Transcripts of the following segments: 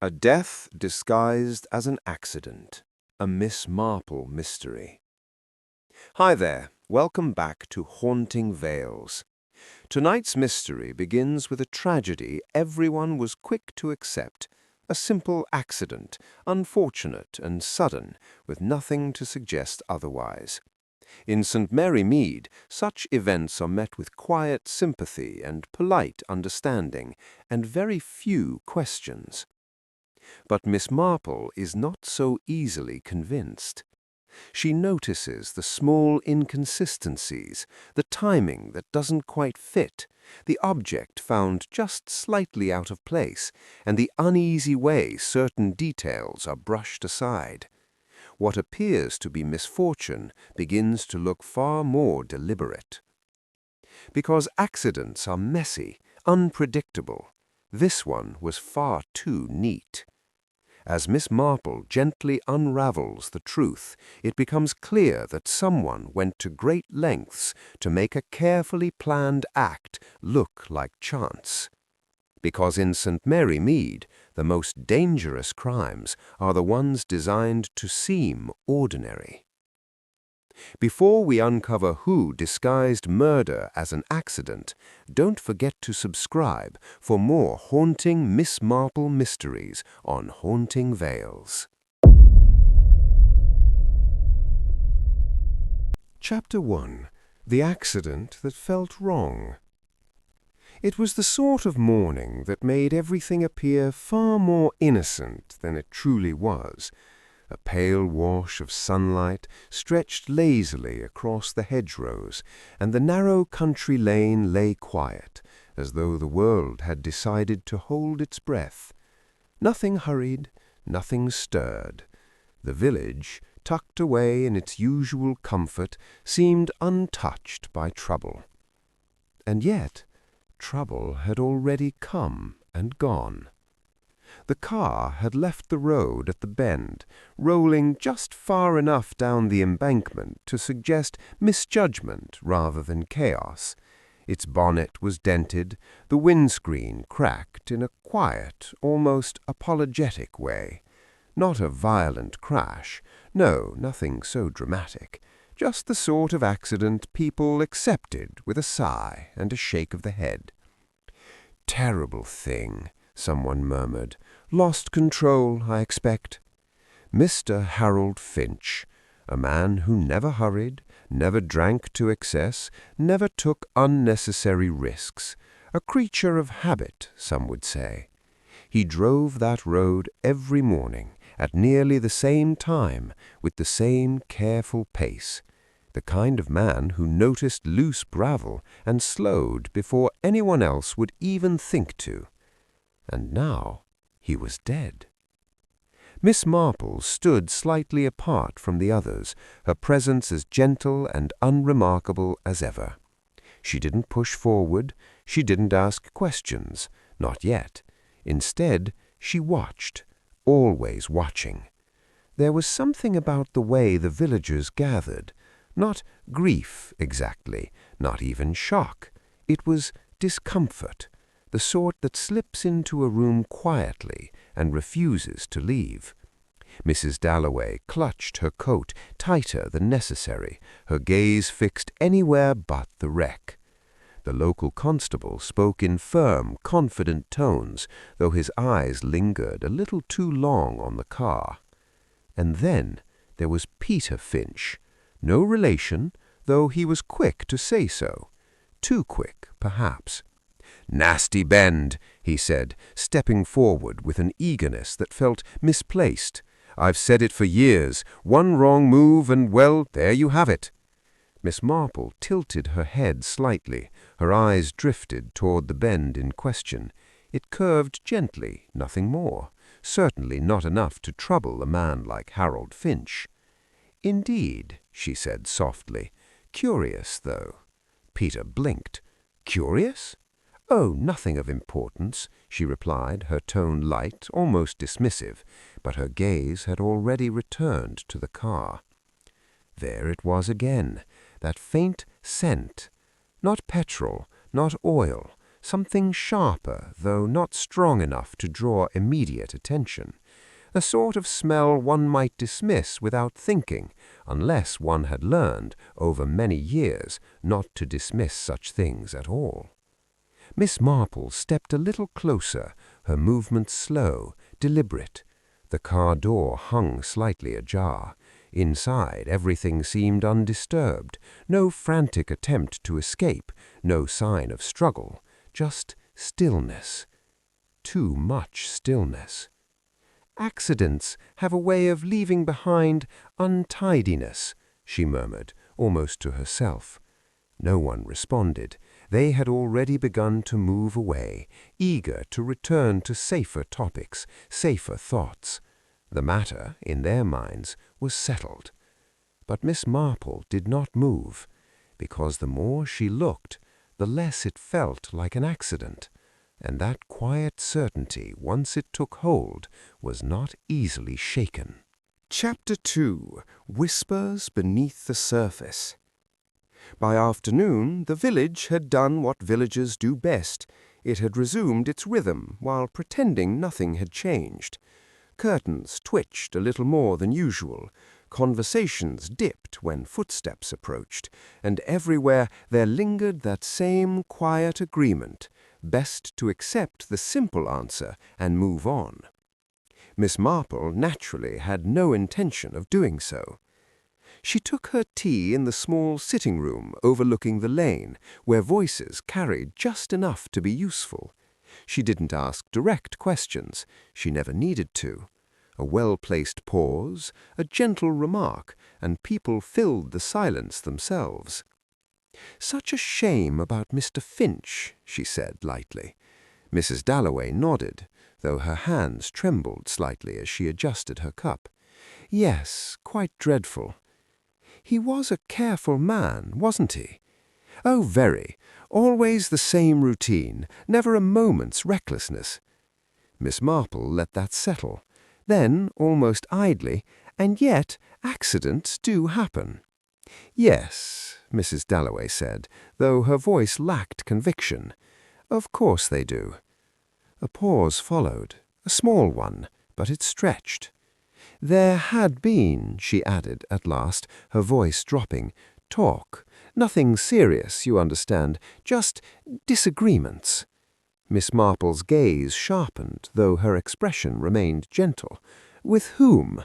A death disguised as an accident. A Miss Marple mystery. Hi there. Welcome back to Haunting Vales. Tonight's mystery begins with a tragedy everyone was quick to accept. A simple accident, unfortunate and sudden, with nothing to suggest otherwise. In St. Mary Mead, such events are met with quiet sympathy and polite understanding, and very few questions. But Miss Marple is not so easily convinced. She notices the small inconsistencies, the timing that doesn't quite fit, the object found just slightly out of place, and the uneasy way certain details are brushed aside. What appears to be misfortune begins to look far more deliberate. Because accidents are messy, unpredictable, this one was far too neat. As Miss Marple gently unravels the truth, it becomes clear that someone went to great lengths to make a carefully planned act look like chance. Because in St. Mary Mead, the most dangerous crimes are the ones designed to seem ordinary. Before we uncover who disguised murder as an accident, don't forget to subscribe for more haunting Miss Marple mysteries on Haunting Vales. Chapter 1. The Accident That Felt Wrong. It was the sort of morning that made everything appear far more innocent than it truly was. A pale wash of sunlight stretched lazily across the hedgerows, and the narrow country lane lay quiet, as though the world had decided to hold its breath. Nothing hurried, nothing stirred. The village, tucked away in its usual comfort, seemed untouched by trouble. And yet, trouble had already come and gone. The car had left the road at the bend, rolling just far enough down the embankment to suggest misjudgment rather than chaos. Its bonnet was dented, the windscreen cracked in a quiet, almost apologetic way. Not a violent crash, no, nothing so dramatic. Just the sort of accident people accepted with a sigh and a shake of the head. "Terrible thing," someone murmured. "Lost control, I expect." Mr. Harold Finch, a man who never hurried, never drank to excess, never took unnecessary risks. A creature of habit, some would say. He drove that road every morning, at nearly the same time, with the same careful pace. The kind of man who noticed loose gravel and slowed before anyone else would even think to. And now he was dead. Miss Marple stood slightly apart from the others, her presence as gentle and unremarkable as ever. She didn't push forward, she didn't ask questions, not yet. Instead, she watched, always watching. There was something about the way the villagers gathered. Not grief, exactly, not even shock. It was discomfort, the sort that slips into a room quietly and refuses to leave. Mrs. Dalloway clutched her coat tighter than necessary, her gaze fixed anywhere but the wreck. The local constable spoke in firm, confident tones, though his eyes lingered a little too long on the car. And then there was Peter Finch. No relation, though he was quick to say so. Too quick, perhaps. "Nasty bend," he said, stepping forward with an eagerness that felt misplaced. "I've said it for years. One wrong move and, well, there you have it." Miss Marple tilted her head slightly. Her eyes drifted toward the bend in question. It curved gently, nothing more. Certainly not enough to trouble a man like Harold Finch. "Indeed," she said softly. "Curious, though." Peter blinked. "Curious?" "Oh, nothing of importance," she replied, her tone light, almost dismissive, but her gaze had already returned to the car. There it was again, that faint scent. Not petrol, not oil, something sharper, though not strong enough to draw immediate attention. A sort of smell one might dismiss without thinking, unless one had learned, over many years, not to dismiss such things at all. Miss Marple stepped a little closer, her movements slow, deliberate. The car door hung slightly ajar. Inside, everything seemed undisturbed, no frantic attempt to escape, no sign of struggle, just stillness. Too much stillness. Accidents have a way of leaving behind untidiness, she murmured, almost to herself. No one responded. They had already begun to move away, eager to return to safer topics, safer thoughts. The matter, in their minds, was settled. But Miss Marple did not move, because the more she looked, the less it felt like an accident, and that quiet certainty, once it took hold, was not easily shaken. Chapter 2. Whispers Beneath the Surface. By afternoon, the village had done what villagers do best. It had resumed its rhythm, while pretending nothing had changed. Curtains twitched a little more than usual. Conversations dipped when footsteps approached, and everywhere there lingered that same quiet agreement, best to accept the simple answer and move on. Miss Marple naturally had no intention of doing so. She took her tea in the small sitting room overlooking the lane, where voices carried just enough to be useful. She didn't ask direct questions. She never needed to. A well-placed pause, a gentle remark, and people filled the silence themselves. "Such a shame about Mr. Finch," she said lightly. Mrs. Dalloway nodded, though her hands trembled slightly as she adjusted her cup. "Yes, quite dreadful. He was a careful man, wasn't he?" "Oh, very. Always the same routine, never a moment's recklessness." Miss Marple let that settle. Then, almost idly, "And yet accidents do happen." "Yes," Mrs. Dalloway said, though her voice lacked conviction. "Of course they do." A pause followed, a small one, but it stretched. "There had been," she added at last, her voice dropping, "talk. Nothing serious, you understand, just disagreements." Miss Marple's gaze sharpened, though her expression remained gentle. "With whom?"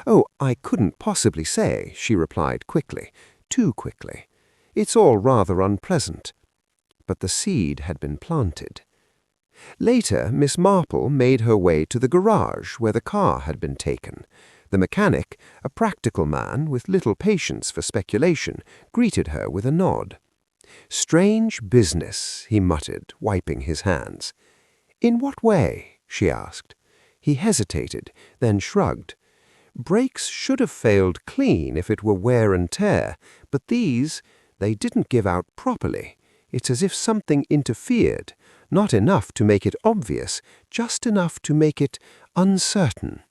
"Oh, I couldn't possibly say," she replied quickly, too quickly. "It's all rather unpleasant." But the seed had been planted. Later, Miss Marple made her way to the garage where the car had been taken. The mechanic, a practical man with little patience for speculation, greeted her with a nod. "Strange business," he muttered, wiping his hands. "In what way?" she asked. He hesitated, then shrugged. "Brakes should have failed clean if it were wear and tear, but they didn't give out properly. It's as if something interfered, not enough to make it obvious, just enough to make it uncertain."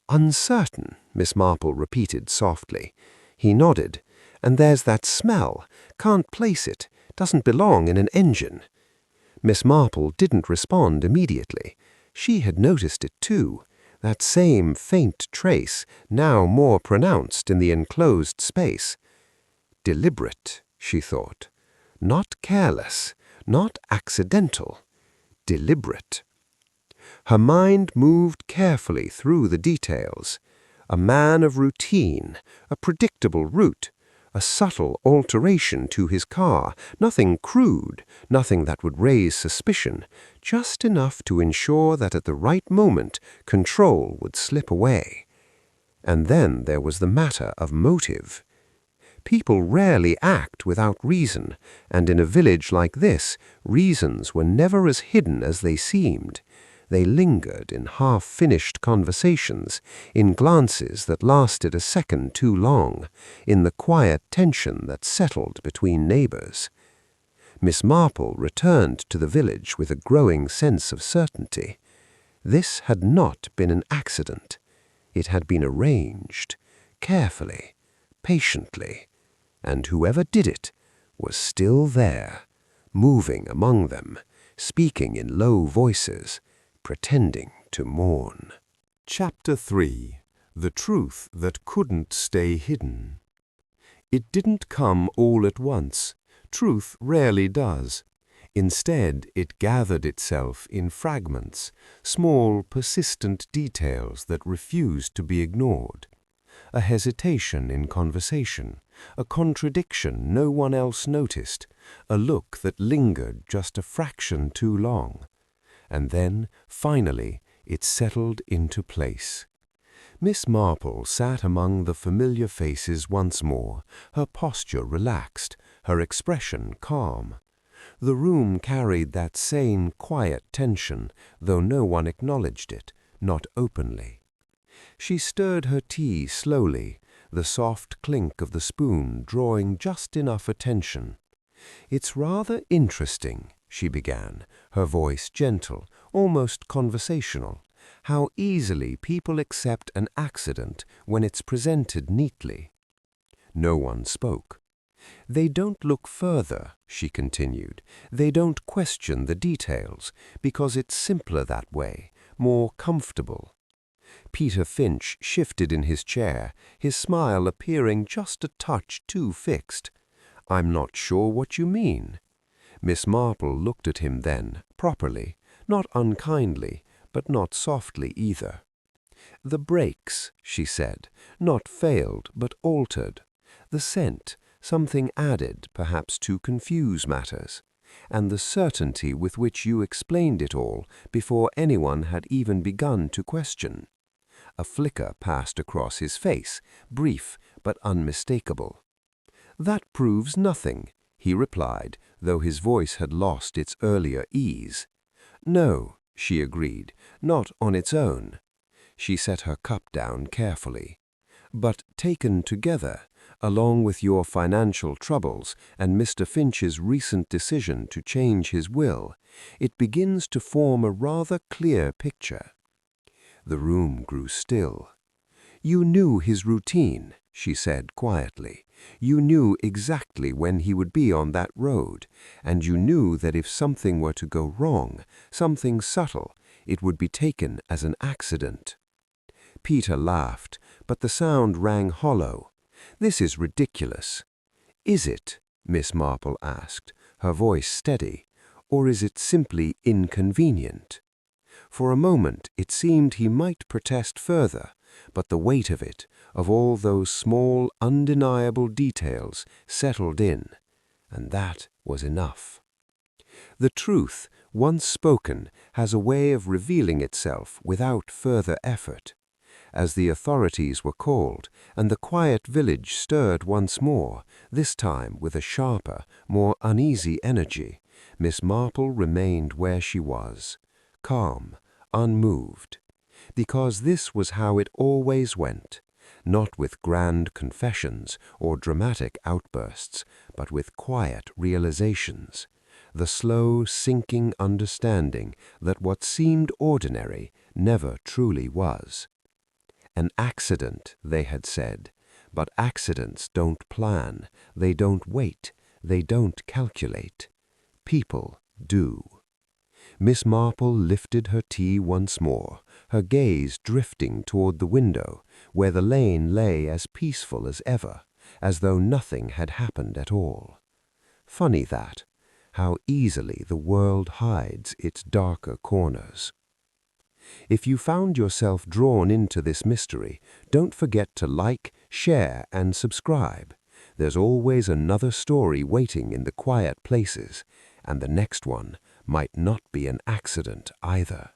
"Uncertain," Miss Marple repeated softly. He nodded. "And there's that smell. Can't place it. Doesn't belong in an engine." Miss Marple didn't respond immediately. She had noticed it too. That same faint trace, now more pronounced in the enclosed space. Deliberate, she thought. Not careless, not accidental. Deliberate. Her mind moved carefully through the details. A man of routine, a predictable route, a subtle alteration to his car, nothing crude, nothing that would raise suspicion, just enough to ensure that at the right moment control would slip away. And then there was the matter of motive. People rarely act without reason, and in a village like this, reasons were never as hidden as they seemed. They lingered in half-finished conversations, in glances that lasted a second too long, in the quiet tension that settled between neighbors. Miss Marple returned to the village with a growing sense of certainty. This had not been an accident. It had been arranged, carefully, patiently, and whoever did it was still there, moving among them, speaking in low voices, pretending to mourn. Chapter 3. The Truth That Couldn't Stay Hidden. It didn't come all at once. Truth rarely does. Instead, it gathered itself in fragments, small, persistent details that refused to be ignored. A hesitation in conversation, a contradiction no one else noticed, a look that lingered just a fraction too long. And then, finally, it settled into place. Miss Marple sat among the familiar faces once more, her posture relaxed, her expression calm. The room carried that same quiet tension, though no one acknowledged it, not openly. She stirred her tea slowly, the soft clink of the spoon drawing just enough attention. "It's rather interesting," she began, her voice gentle, almost conversational, "how easily people accept an accident when it's presented neatly." No one spoke. "They don't look further," she continued. "They don't question the details, because it's simpler that way, more comfortable." Peter Finch shifted in his chair, his smile appearing just a touch too fixed. "I'm not sure what you mean." Miss Marple looked at him then, properly, not unkindly, but not softly either. "The brakes," she said, "not failed, but altered. The scent, something added, perhaps to confuse matters. And the certainty with which you explained it all before anyone had even begun to question." A flicker passed across his face, brief but unmistakable. "That proves nothing," he replied, though his voice had lost its earlier ease. "No," she agreed, "not on its own." She set her cup down carefully. "But taken together, along with your financial troubles and Mr. Finch's recent decision to change his will, it begins to form a rather clear picture." The room grew still. "You knew his routine," she said quietly. "You knew exactly when he would be on that road, and you knew that if something were to go wrong, something subtle, it would be taken as an accident." Peter laughed, but the sound rang hollow. "This is ridiculous." "Is it?" Miss Marple asked, her voice steady. "Or is it simply inconvenient?" For a moment it seemed he might protest further, but the weight of it, of all those small, undeniable details, settled in, and that was enough. The truth, once spoken, has a way of revealing itself without further effort. As the authorities were called, and the quiet village stirred once more, this time with a sharper, more uneasy energy, Miss Marple remained where she was, calm, unmoved, because this was how it always went, not with grand confessions or dramatic outbursts, but with quiet realizations, the slow, sinking understanding that what seemed ordinary never truly was. An accident, they had said, but accidents don't plan, they don't wait, they don't calculate. People do. Miss Marple lifted her tea once more, her gaze drifting toward the window, where the lane lay as peaceful as ever, as though nothing had happened at all. Funny that, how easily the world hides its darker corners. If you found yourself drawn into this mystery, don't forget to like, share, and subscribe. There's always another story waiting in the quiet places, and the next one might not be an accident either.